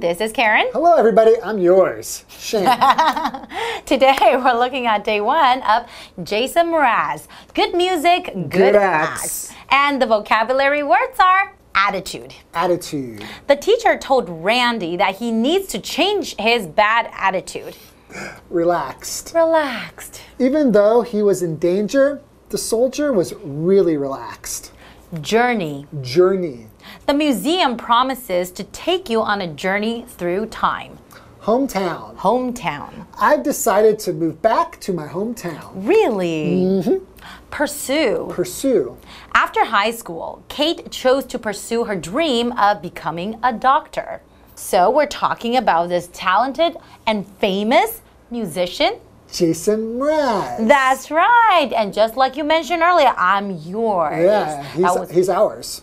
everyone. This is Karen. Hello, everybody. I'm yours, Shane. Today, we're looking at day 1 of Jason Mraz. Good music, good acts. And the vocabulary words are attitude. Attitude. The teacher told Randy that he needs to change his bad attitude. Relaxed. Relaxed. Even though he was in danger, the soldier was really relaxed. Journey. Journey. The museum promises to take you on a journey through time. Hometown. Hometown. I've decided to move back to my hometown. Really? Mm-hmm. Pursue. Pursue. After high school, Kate chose to pursue her dream of becoming a doctor. So we're talking about this talented and famous musician, Jason Mraz. That's right. And just like you mentioned earlier, I'm yours. Yeah, he's ours.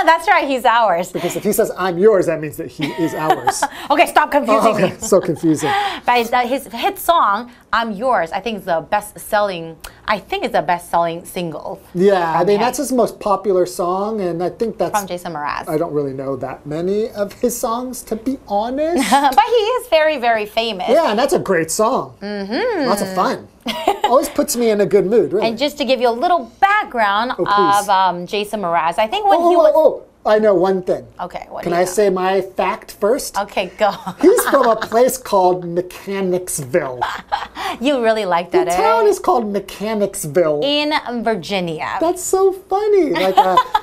That's right, he's ours. Because if he says I'm yours, that means that he is ours. Okay, stop confusing me. So confusing. But his hit song, I'm Yours, I think is the best-selling, single. Yeah, I mean, that's his most popular song, and I think that's... From Jason Mraz. I don't really know that many of his songs, to be honest. But he is very, very famous. Yeah, and that's a great song. Mm-hmm. Lots of fun. Always puts me in a good mood, really. And just to give you a little background of Jason Mraz, I think when he was... I know one thing. Okay, what Can I say my fact first? Okay, go. He's from a place called Mechanicsville. You really like that, The town is called Mechanicsville. In Virginia. That's so funny. Like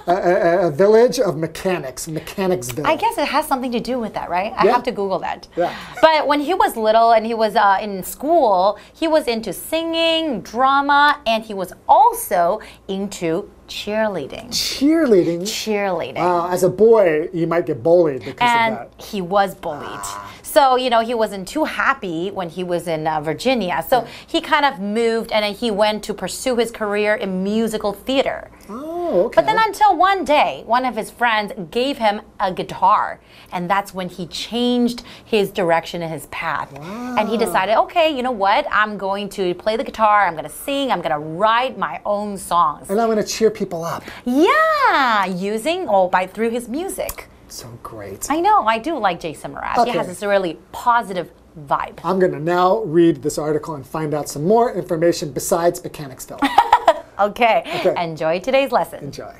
a village of mechanics, Mechanicsville. I guess it has something to do with that, right? I have to Google that. Yeah. But when he was little and he was in school, he was into singing, drama, and he was also into cheerleading. Cheerleading? Cheerleading. As a boy, you might get bullied because of that. And he was bullied. So, you know, he wasn't too happy when he was in Virginia. So he kind of moved and then he went to pursue his career in musical theater. Oh, okay. But then until one day, one of his friends gave him a guitar. And that's when he changed his direction and his path. Wow. And he decided, okay, you know what? I'm going to play the guitar, I'm going to sing, I'm going to write my own songs. And I'm going to cheer people up. Yeah, through his music. So great. I know, I do like Jason Mraz. Okay. He has this really positive vibe. I'm going to now read this article and find out some more information besides Mechanicsville. Okay, enjoy today's lesson. Enjoy.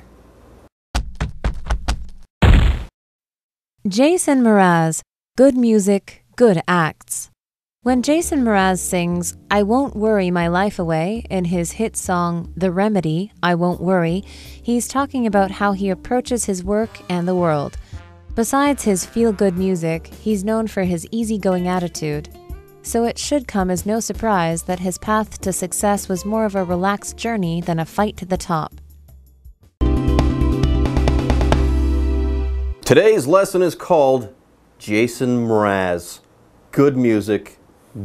Jason Mraz, good music, good acts. When Jason Mraz sings I Won't Worry My Life Away in his hit song The Remedy, I Won't Worry, he's talking about how he approaches his work and the world. Besides his feel-good music, he's known for his easygoing attitude. So it should come as no surprise that his path to success was more of a relaxed journey than a fight to the top. Today's lesson is called Jason Mraz. Good music,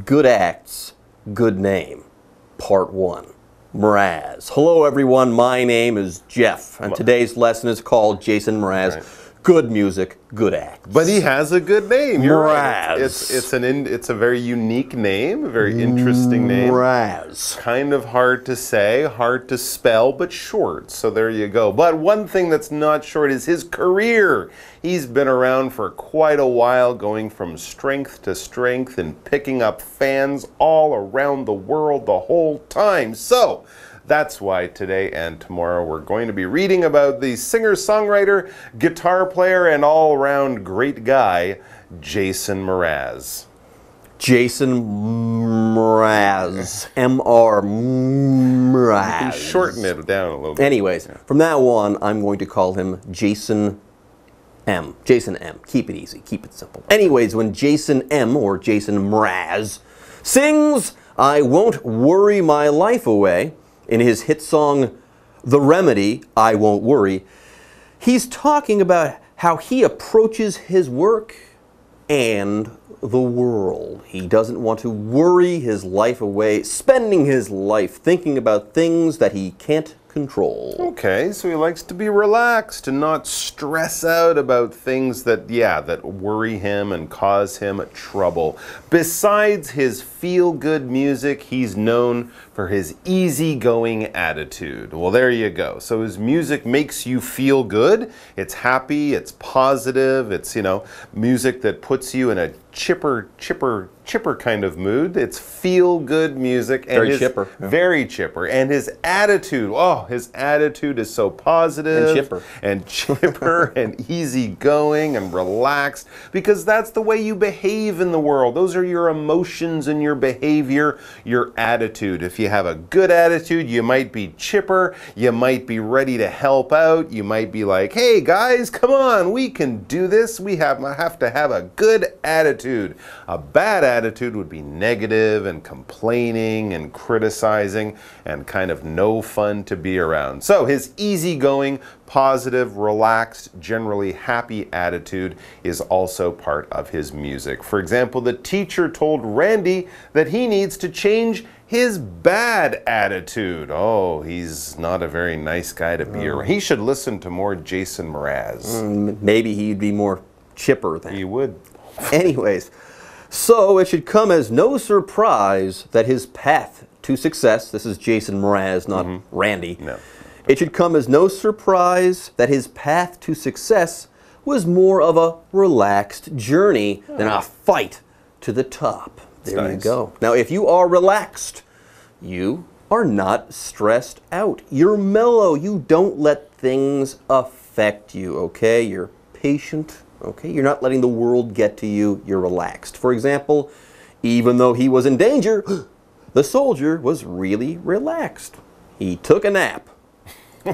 good acts, good name. Part 1. Mraz. Hello everyone, my name is Jeff, and today's lesson is called Jason Mraz. Right. Good music, good acts. But he has a good name. You're Mraz. Right. It's a very unique name, a very interesting name. Mraz. Kind of hard to say, hard to spell, but short. So there you go. But one thing that's not short is his career. He's been around for quite a while, going from strength to strength and picking up fans all around the world the whole time. So that's why today and tomorrow we're going to be reading about the singer-songwriter, guitar player, and all-around great guy, Jason Mraz. Jason Mraz. M-R. Mraz. You can shorten it down a little bit. Anyways, from now on, I'm going to call him Jason M. Jason M. Keep it easy. Keep it simple. Anyways, when Jason M. or Jason Mraz sings I Won't Worry My Life Away in his hit song The Remedy, I Won't Worry, he's talking about how he approaches his work and the world. He doesn't want to worry his life away, spending his life thinking about things that he can't control. Okay, so he likes to be relaxed and not stress out about things that worry him and cause him trouble. Besides his feel-good music, he's known for his easygoing attitude. Well, there you go. So his music makes you feel good. It's happy, it's positive, it's, music that puts you in a chipper kind of mood. It's feel-good music. And Very chipper. Yeah. Very chipper. And his attitude, his attitude is so positive. And chipper and easygoing and relaxed, because that's the way you behave in the world. Those are your emotions and your behavior, your attitude. If you have a good attitude, you might be chipper, you might be ready to help out, you might be like, hey guys, come on, we can do this. We have to have a good attitude. A bad attitude would be negative and complaining and criticizing and kind of no fun to be around. So his easygoing, positive, relaxed, generally happy attitude is also part of his music. For example, the teacher told Randy that he needs to change his bad attitude. Oh, he's not a very nice guy to be around. He should listen to more Jason Mraz. Maybe he'd be more chipper then. He would. Anyways, so it should come as no surprise that his path to success, this is Jason Mraz, not Randy. No. It should come as no surprise that his path to success was more of a relaxed journey than a fight to the top. There you go. Now, if you are relaxed, you are not stressed out. You're mellow. You don't let things affect you, okay? You're patient, okay? You're not letting the world get to you. You're relaxed. For example, even though he was in danger, the soldier was really relaxed. He took a nap.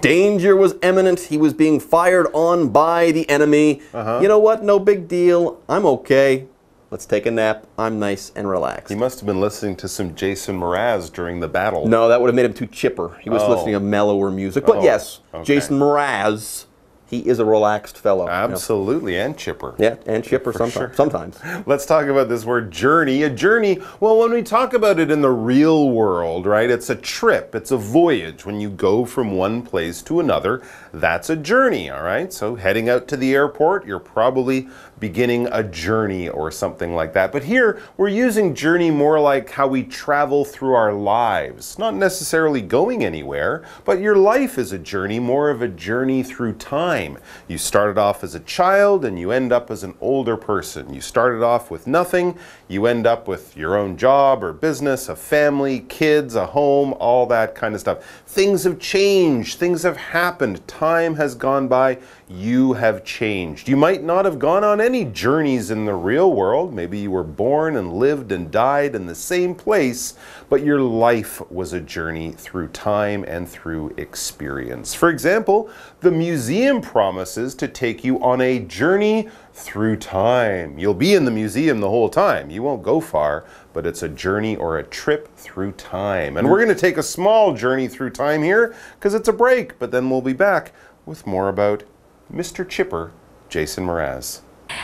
Danger was imminent. He was being fired on by the enemy. You know what? No big deal. I'm okay. Let's take a nap. I'm nice and relaxed. He must have been listening to some Jason Mraz during the battle. No, that would have made him too chipper. He was listening to mellower music. But yes, Jason Mraz, he is a relaxed fellow. Absolutely, and chipper. Yeah, and chipper sometimes. Let's talk about this word journey. A journey, well, when we talk about it in the real world, right, it's a trip, it's a voyage. When you go from one place to another, that's a journey, all right? So heading out to the airport, you're probably beginning a journey or something like that. But here, we're using journey more like how we travel through our lives. Not necessarily going anywhere, but your life is a journey, more of a journey through time. You started off as a child and you end up as an older person. You started off with nothing, you end up with your own job or business, a family, kids, a home, all that kind of stuff. Things have changed, things have happened, time has gone by, you have changed. You might not have gone on any journeys in the real world. Maybe you were born and lived and died in the same place, but your life was a journey through time and through experience. For example, the museum promises to take you on a journey through time. You'll be in the museum the whole time. You won't go far, but it's a journey or a trip through time. And we're going to take a small journey through time here because it's a break, but then we'll be back with more about Mr. Chipper, Jason Mraz.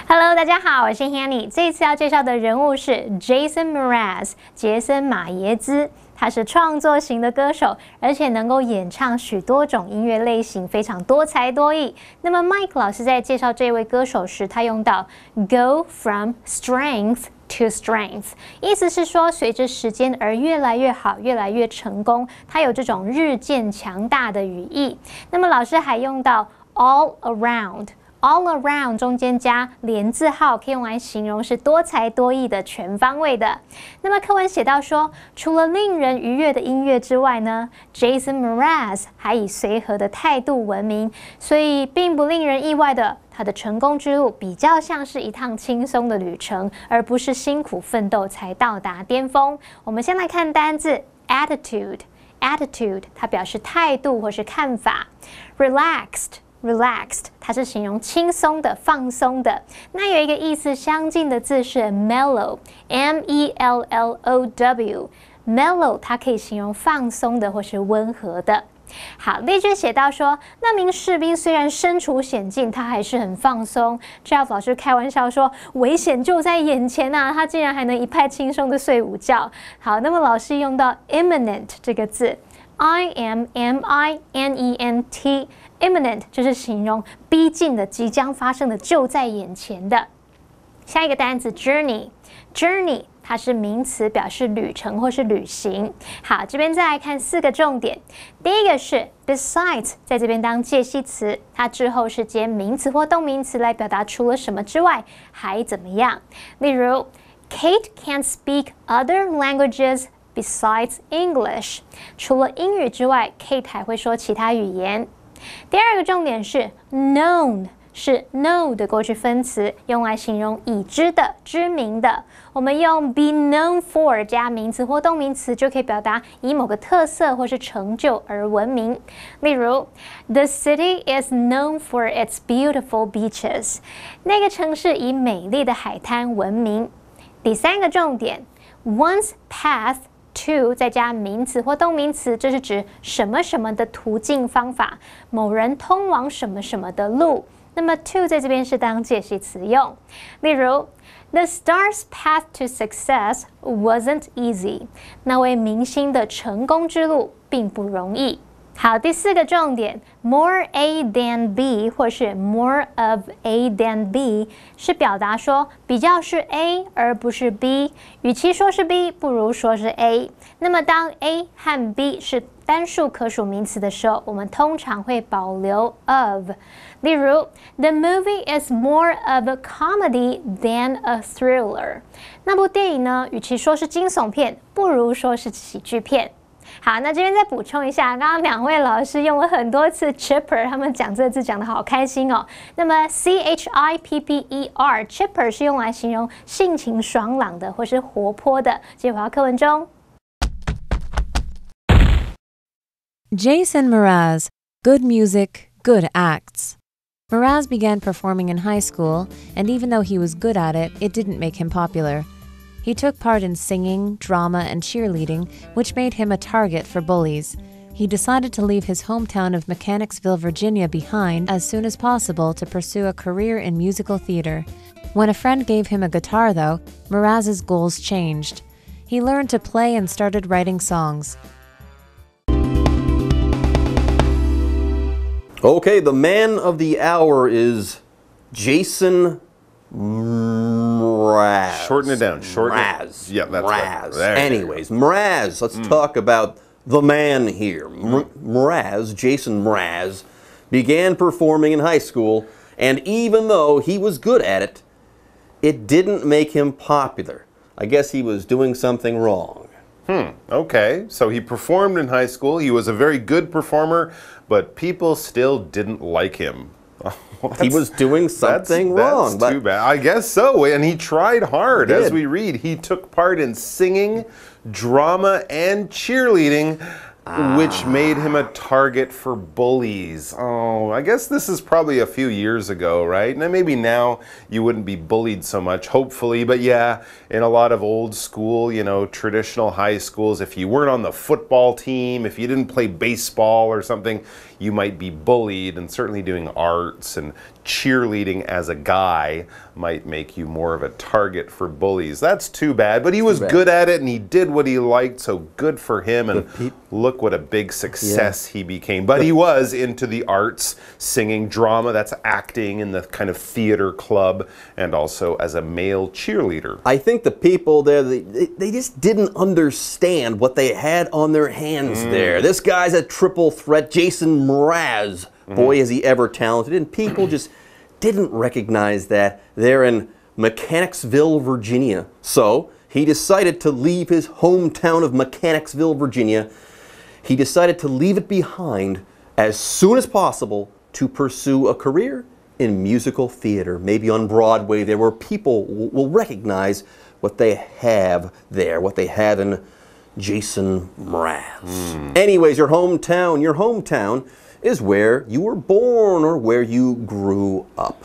Hello， 大家好，我是 Hanny。这次要介绍的人物是 Jason Mraz， 杰森·马耶兹。他是创作型的歌手，而且能够演唱许多种音乐类型，非常多才多艺。那么 Mike 老师在介绍这位歌手时，他用到 go from strength to strength， 意思是说随着时间而越来越好，越来越成功。他有这种日渐强大的语义。那么老师还用到 all around。All around 中间加连字号，可以用来形容是多才多艺的、全方位的。那么课文写到说，除了令人愉悦的音乐之外呢 ，Jason Mraz 还以随和的态度闻名，所以并不令人意外的，他的成功之路比较像是一趟轻松的旅程，而不是辛苦奋斗才到达巅峰。我们先来看单字 attitude， 它表示态度或是看法 ，relaxed， 它是形容轻松的、放松的。那有一个意思相近的字是 mellow，mellow， 它可以形容放松的或是温和的。好，例句写到说，那名士兵虽然身处险境，他还是很放松。Jeff 老师开玩笑说，危险就在眼前啊，他竟然还能一派轻松的睡午觉。好，那么老师用到 imminent 这个字。I-M-M-I-N-E-N-T imminent 就是形容逼近的、即将发生的、就在眼前的。下一个单词 journey 它是名词，表示旅程或是旅行。好，这边再来看4个重点。第一个是 besides， 在这边当介系词，它之后是接名词或动名词来表达除了什么之外还怎么样。例如 Kate can't speak other languages besides English， 除了英语之外 Kate 还会说其他语言。第二个重点是 known， 是 know 的过去分词，用来形容已知的、知名的。我们用 be known for 加名词或动名词，就可以表达以某个特色或是成就而闻名。例如 The city is known for its beautiful beaches， 那个城市以美丽的海滩闻名。第3个重点 one's path to 再加名词或动名词，这是指什么什么的途径方法，某人通往什么什么的路。那么 to 在这边是当介系词用。例如 The star's path to success wasn't easy， 那位明星的成功之路并不容易。好，第4个重点 more A than B 或是 more of A than B 是表达说比较是 A 而不是 B， 与其说是 B 不如说是 A。 那么当 A 和 B 是单数可数名词的时候，我们通常会保留 of。 例如 The movie is more of a comedy than a thriller， 那部电影呢，与其说是惊悚片不如说是喜剧片。好，那这边再补充一下，刚刚2位老师用了很多次 chipper， 他们讲这个字讲得好开心哦。那么 chipper chipper 是用来形容性情爽朗的或是活泼的。接回到课文中。Jason Mraz, good music, good acts. Mraz began performing in high school, and even though he was good at it, it didn't make him popular. He took part in singing, drama, and cheerleading, which made him a target for bullies. He decided to leave his hometown of Mechanicsville, Virginia behind as soon as possible to pursue a career in musical theater. When a friend gave him a guitar, though, Mraz's goals changed. He learned to play and started writing songs. Okay, the man of the hour is Jason Mraz. Shorten it down. Mraz. Yeah, that's Mraz. right. Anyways, Mraz. Let's talk about the man here. Mraz, Jason Mraz, began performing in high school, and even though he was good at it, it didn't make him popular. I guess he was doing something wrong. Okay, so he performed in high school. He was a very good performer, but people still didn't like him. He was doing something wrong. That's too bad. I guess so. And he tried hard. As we read, he took part in singing, drama, and cheerleading, which made him a target for bullies. Oh, I guess this is probably a few years ago, right? And maybe now you wouldn't be bullied so much, hopefully. But yeah, in a lot of old school, you know, traditional high schools, if you weren't on the football team, if you didn't play baseball or something, you might be bullied. And certainly doing arts and cheerleading as a guy might make you more of a target for bullies. That's too bad. But he was good at it and he did what he liked, so good for him. And look what a big success he became. But he was into the arts, singing, drama, that's acting in the kind of theater club, and also as a male cheerleader. I think the people there, they just didn't understand what they had on their hands there. This guy's a triple threat, Jason Mraz. Boy, is he ever talented. And people just didn't recognize that. They're in Mechanicsville, Virginia. So he decided to leave his hometown of Mechanicsville, Virginia. He decided to leave it behind as soon as possible to pursue a career in musical theater, maybe on Broadway there, where people will recognize what they have there, what they have in Jason Mraz. Anyways, your hometown is where you were born or where you grew up.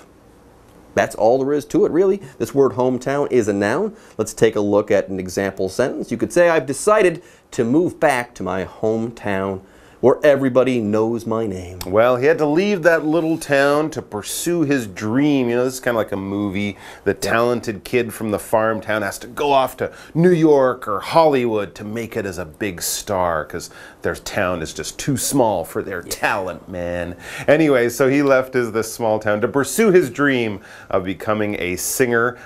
That's all there is to it, really. This word hometown is a noun. Let's take a look at an example sentence. You could say, I've decided to move back to my hometown. where everybody knows my name. Well, he had to leave that little town to pursue his dream. You know, this is kind of like a movie. The talented kid from the farm town has to go off to New York or Hollywood to make it as a big star because their town is just too small for their talent, man. Anyway, so he left this small town to pursue his dream of becoming a singer,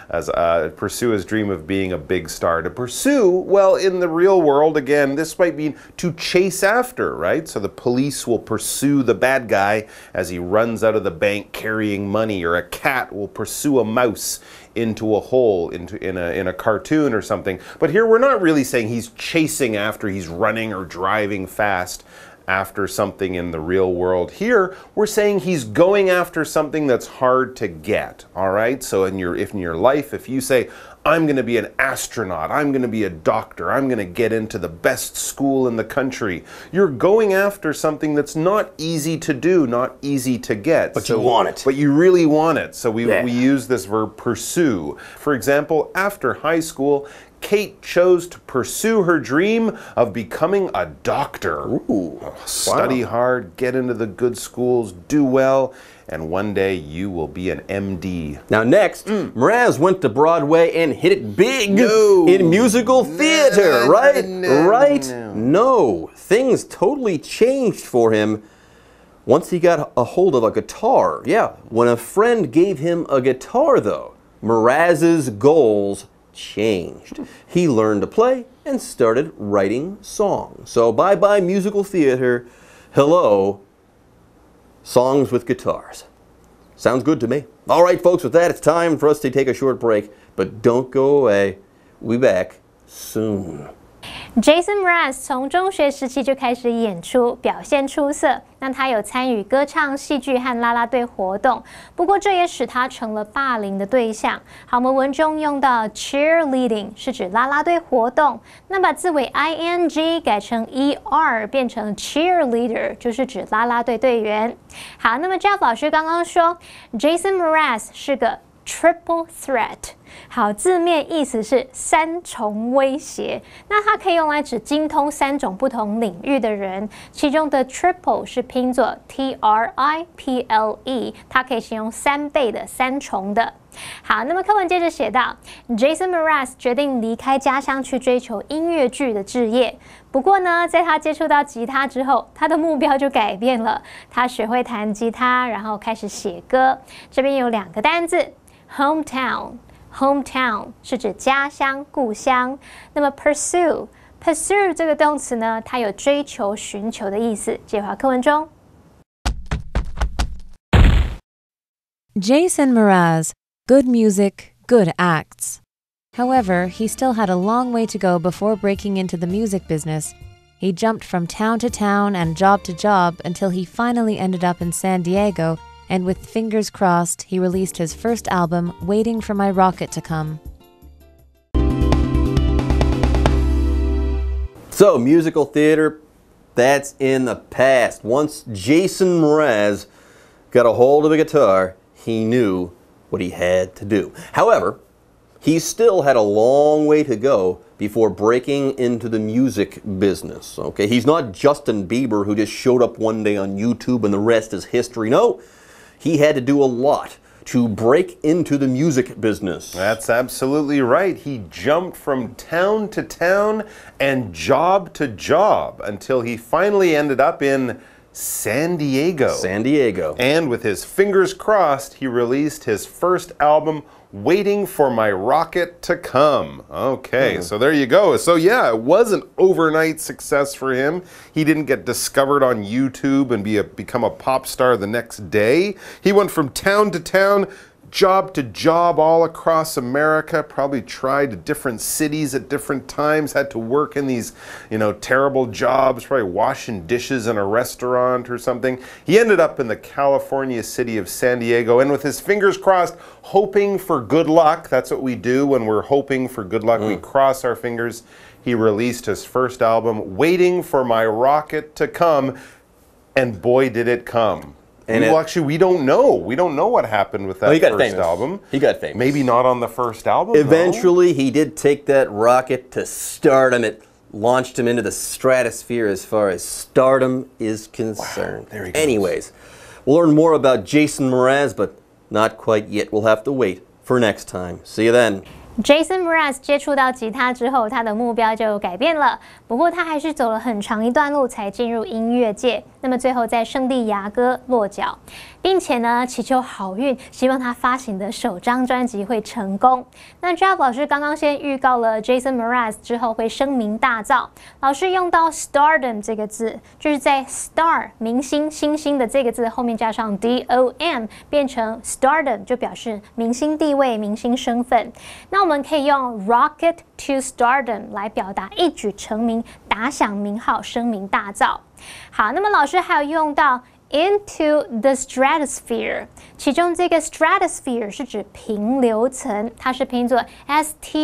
pursue his dream of being a big star. To pursue, well, in the real world, again, this might mean to chase after, right? So the police will pursue the bad guy as he runs out of the bank carrying money, or a cat will pursue a mouse into a hole in a cartoon or something. But here we're not really saying he's chasing after, he's running or driving fast after something in the real world. Here we're saying he's going after something that's hard to get. All right, so in your life, if you say, I'm going to be an astronaut, I'm going to be a doctor, I'm going to get into the best school in the country, you're going after something that's not easy to do, not easy to get. But you want it. But you really want it. So we use this verb pursue. For example, after high school, Kate chose to pursue her dream of becoming a doctor. Ooh, study hard, get into the good schools, do well, and one day you will be an MD. Now next, Mraz went to Broadway and hit it big in musical theater, right? No, things totally changed for him once he got a hold of a guitar. Yeah, when a friend gave him a guitar though, Mraz's goals changed. He learned to play and started writing songs. So bye-bye musical theater, hello, songs with guitars. Sounds good to me. All right, folks, with that, it's time for us to take a short break, but don't go away. We'll be back soon. Jason Mraz 从中学时期就开始演出，表现出色。那他有参与歌唱、戏剧和啦啦队活动，不过这也使他成了霸凌的对象。好，我们文中用到 cheerleading 是指啦啦队活动，那把字尾 ing 改成 er 变成 cheerleader 就是指啦啦队队员。好，那么 Jeff 老师刚刚说 Jason Mraz 是个 triple threat。好，字面意思是三重威胁，那它可以用来指精通三种不同领域的人，其中的 triple 是拼作 triple， 它可以形容三倍的、三重的。好，那么课文接着写到 ，Jason Mraz 决定离开家乡去追求音乐剧的志业。不过呢，在他接触到吉他之后，他的目标就改变了，他学会弹吉他，然后开始写歌。这边有两个单字 ，hometown。Hometown 是指家乡、故乡。那么 pursue 这个动词呢，它有追求、寻求的意思。介绍课文中。Jason Mraz, good music, good acts. However, he still had a long way to go before breaking into the music business. He jumped from town to town and job to job until he finally ended up in San Diego, and with fingers crossed, he released his first album, Waiting for My Rocket to Come. So, musical theater, that's in the past. Once Jason Mraz got a hold of a guitar, he knew what he had to do. However, he still had a long way to go before breaking into the music business. Okay, he's not Justin Bieber who just showed up one day on YouTube and the rest is history. No, he had to do a lot to break into the music business. That's absolutely right. He jumped from town to town and job to job until he finally ended up in San Diego. San Diego. And with his fingers crossed, he released his first album, Waiting for My Rocket to Come. Okay, so there you go. So yeah, it was an overnight success for him. He didn't get discovered on YouTube and become a pop star the next day. He went from town to town, job to job all across America, probably tried different cities at different times, had to work in these, terrible jobs, probably washing dishes in a restaurant or something. He ended up in the California city of San Diego, and with his fingers crossed, hoping for good luck. That's what we do when we're hoping for good luck. We cross our fingers. He released his first album, Waiting for My Rocket to Come, and boy did it come. And we don't know. We don't know what happened with that first album. He got famous. Maybe not on the first album. Eventually, he did take that rocket to stardom. It launched him into the stratosphere as far as stardom is concerned. Wow, there he goes. Anyways, we'll learn more about Jason Mraz, but not quite yet. We'll have to wait for next time. See you then. Jason Mraz 接触到吉他之后，他的目标就改变了。不过他还是走了很长一段路才进入音乐界。那么最后在圣地亚哥落脚，并且呢祈求好运，希望他发行的首张专辑会成功。那 Jeff 老师刚刚先预告了 Jason Mraz 之后会声名大噪。老师用到 stardom 这个字，就是在 star 明星星星的这个字后面加上 dom， 变成 stardom 就表示明星地位、明星身份。那我们可以用 rocket to stardom 来表达一举成名、打响名号、声名大噪。好，那么老师还有用到 into the stratosphere， 其中这个 stratosphere 是指平流层，它是拼作 S-T-R-A-T-O-S-P-H-E-R-E。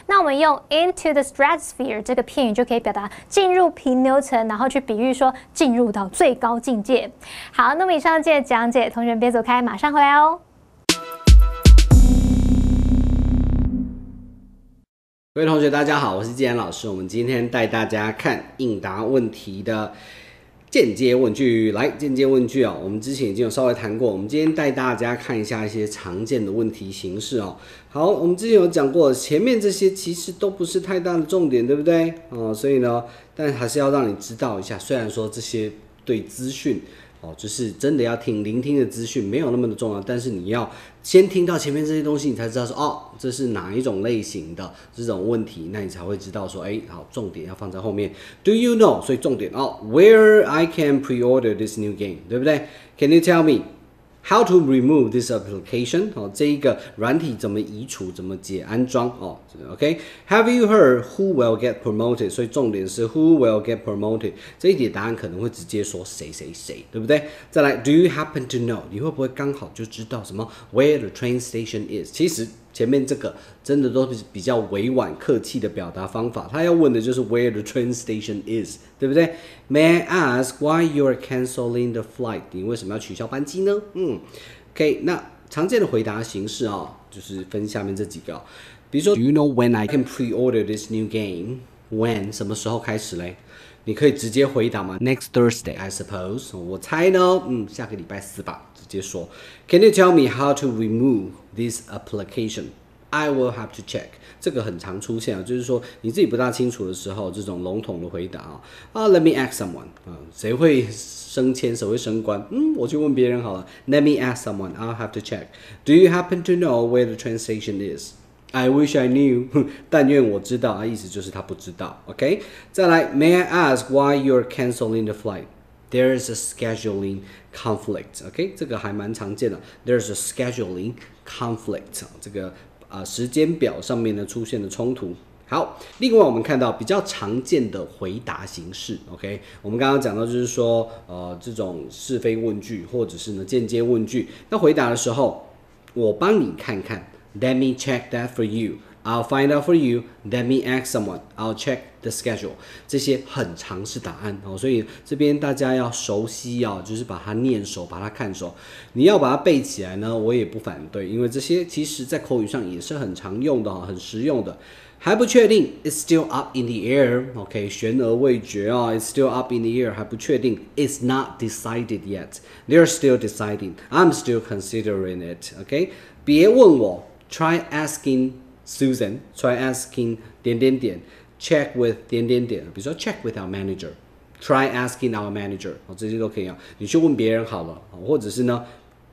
那我们用 into the stratosphere 这个片语就可以表达进入平流层，然后去比喻说进入到最高境界。好，那么以上这节讲解，同学们别走开，马上回来哦。各位同学，大家好，我是季安老师。我们今天带大家看应答问题的间接问句。来，间接问句我们之前已经有稍微谈过。我们今天带大家看一下一些常见的问题形式好，我们之前有讲过，前面这些其实都不是太大的重点，对不对？所以呢，但还是要让你知道一下。虽然说这些对资讯就是真的要聆听的资讯没有那么的重要，但是你要先听到前面这些东西，你才知道说这是哪一种类型的这种问题，那你才会知道说好，重点要放在后面。Do you know？ 所以重点where I can pre-order this new game， 对不对 ？Can you tell me how to remove this application？ 这一个软体怎么移除，怎么解安装？OK？ Have you heard who will get promoted？ 所以重点是 who will get promoted。这一题答案可能会直接说谁谁谁，对不对？再来 ，Do you happen to know？ 你会不会刚好就知道什么 where the train station is？ 其实前面这个真的都是比较委婉客气的表达方法，他要问的就是 where the train station is， 对不对 ？May I ask why you are canceling the flight？ 你为什么要取消班机呢？OK， 那常见的回答形式就是分下面这几个比如说 Do you know when I can pre-order this new game？ When 什么时候开始嘞？你可以直接回答吗 ？Next Thursday, I suppose。我猜呢，下个礼拜四吧，直接说。Can you tell me how to remove this application? I will have to check。这个很常出现就是说你自己不大清楚的时候，这种笼统的回答Let me ask someone。谁会升迁，谁会升官？我去问别人好了。Let me ask someone. I'll have to check. Do you happen to know where the train station is?I wish I knew 但愿我知道意思就是他不知道 OK 再来 May I ask why you're canceling the flight There is a scheduling conflict OK 这个还蛮常见的 There's a scheduling conflict 这个时间表上面呢出现的冲突好，另外我们看到比较常见的回答形式 OK 我们刚刚讲到就是说这种是非问句或者是呢间接问句那回答的时候我帮你看看Let me check that for you. I'll find out for you. Let me ask someone. I'll check the schedule. 这些很常是答案所以这边大家要熟悉就是把它念熟，把它看熟。你要把它背起来呢，我也不反对，因为这些其实在口语上也是很常用的很实用的。还不确定 ，It's still up in the air. OK， 悬而未决It's still up in the air， 还不确定。It's not decided yet. They're still deciding. I'm still considering it. OK， 别问我。Try asking Susan. Try asking 点点点 Check with 点点点。比如说 check with our manager. Try asking our manager. 这些都可以你去问别人好了，或者是呢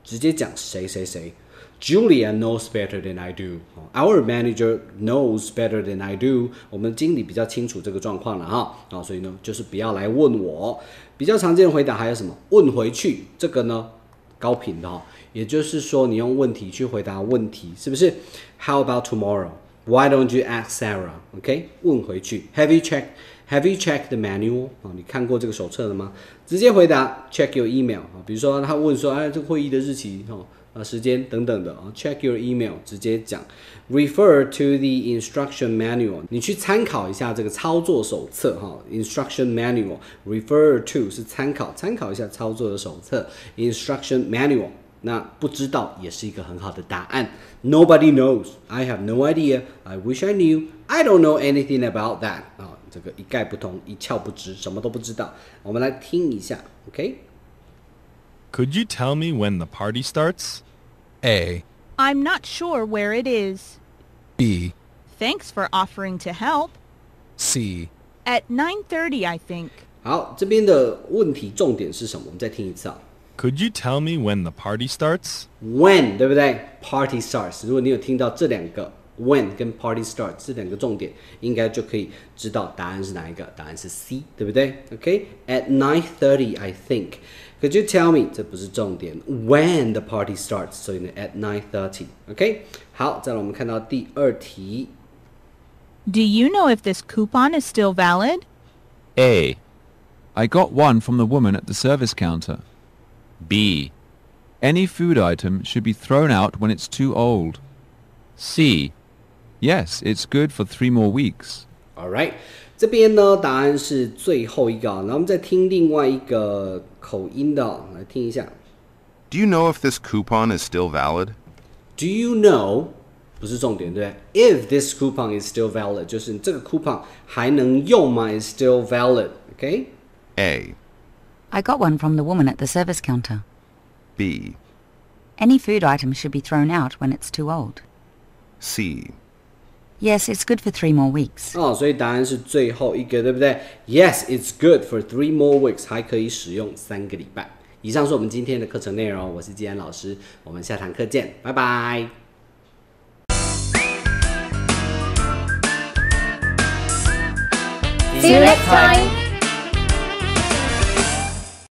直接讲谁谁谁。Julia knows better than I do. Our manager knows better than I do. 我们经理比较清楚这个状况了所以呢就是不要来问我。比较常见的回答还有什么？问回去，这个呢高频的也就是说你用问题去回答问题，是不是 ？How about tomorrow? Why don't you ask Sarah? OK， 问回去。Have you checked the manual? 你看过这个手册了吗？直接回答 Check your email。比如说他问说，这个会议的日期时间等等的Check your email， 直接讲。Refer to the instruction manual， 你去参考一下这个操作手册Instruction manual， refer to 是参考一下操作的手册 Instruction manual。那不知道也是一个很好的答案。Nobody knows. I have no idea. I wish I knew. I don't know anything about that. 这个一概不通，一窍不知，什么都不知道。我们来听一下 ，OK？ Could you tell me when the party starts? A. I'm not sure where it is. B. Thanks for offering to help. C. At 9:30, I think. 好，这边的问题重点是什么？我们再听一次啊。Could you tell me when the party starts? When 对不对 ？Party starts。如果你有听到这两个 when 跟 party starts 这两个重点，应该就可以知道答案是哪一个。答案是 C， 对不对 ？OK。At 9:30, I think. Could you tell me？ 这不是重点。When the party starts， 所以呢 at 9:30。OK。好，再来我们看到第二题。Do you know if this coupon is still valid? A. I got one from the woman at the service counter. B. Any food item should be thrown out when it's too old. C. Yes, it's good for 3 more weeks. Alright， 这边呢答案是最后一个然后我们再听另外一个口音的来听一下。Do you know if this coupon is still valid? Do you know 不是重点，对不对 ？If this coupon is still valid， 就是这个 coupon 还能用吗 ？Is still valid，OK？、A. I got one from the woman at the service counter. B. Any food item should be thrown out when it's too old. C. Yes, it's good for 3 more weeks. 所以答案是最后一个，对不对 ？Yes, it's good for 3 more weeks， 还可以使用3个礼拜。以上是我们今天的课程内容，我是季安老师，我们下堂课见，拜拜。See you next time.